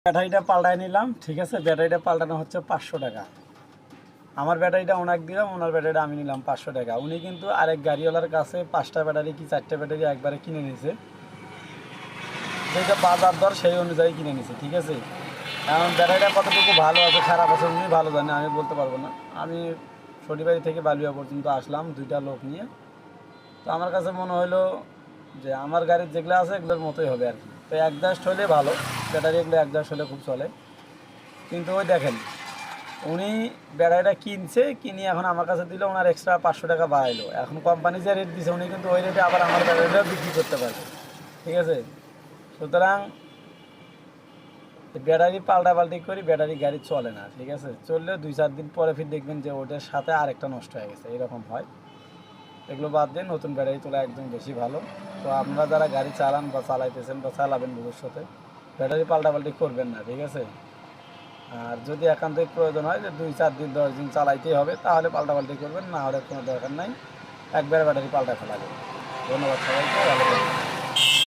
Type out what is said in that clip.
ব্যাটারিটা পাল্টাই নিলাম, ঠিক আছে। ব্যাটারিটা পাল্টানো হচ্ছে 500 টাকা। আমার ব্যাটারিটা ওনাকে দিলাম, ওনার ব্যাটারিটা আমি নিলাম 500 টাকা। উনি কিন্তু আরেক গাড়িওয়ালার কাছে 5টা ব্যাটারি কি 4টে ব্যাটারি একবারে কিনে নিয়েছে, যেটা বাজার দর সেই অনুযায়ী কিনে নিয়েছে, ঠিক আছে। এখন ব্যাটারিটা কতটুকু ভালো আছে খারাপ আছে উনি ভালো জানে, আমি বলতে পারবো না। আমি সটিবাড়ি থেকে বালুয়া পর্যন্ত আসলাম 2টা লোক নিয়ে। তো আমার কাছে মনে হলো যে আমার গাড়ির যেগুলো আছে এগুলোর মতোই হবে আর কি। তো একজাস্ট হলে ভালো, ব্যাটারি এগুলো একজাস্ট হলে খুব চলে। কিন্তু ওই দেখেন, উনি ব্যাটারিটা কিনছে, কিনে এখন আমার কাছে দিল, ওনার এক্সট্রা 500 টাকা বাড়াইলো। এখন কোম্পানি যে রেট দিছে উনি কিন্তু ওই রেটে আবার আমার ব্যাটারিটাও বিক্রি করতে পারবে, ঠিক আছে। সুতরাং ব্যাটারি পাল্টাপাল্টি করি, ব্যাটারি গাড়ি চলে না, ঠিক আছে। চললেও 2-4 দিন পরে ফির দেখবেন যে ওটার সাথে আরেকটা নষ্ট হয়ে গেছে, এরকম হয়। এগুলো বাদ দিয়ে নতুন ব্যাটারি তোলা একদম বেশি ভালো। তো আপনারা যারা গাড়ি চালান বা চালাইতেছেন বা চালাবেন ভবিষ্যতে, ব্যাটারি পাল্টাপাল্টি করবেন না, ঠিক আছে। আর যদি একান্তই প্রয়োজন হয় যে 2-4 দিন 10 দিন চালাইতেই হবে, তাহলে পাল্টাপাল্টি করবেন, না হলে কোনো দরকার নাই, একবারে ব্যাটারি পাল্টা ফেলা যাবে। ধন্যবাদ সবাইকে, ভালো থাকবেন।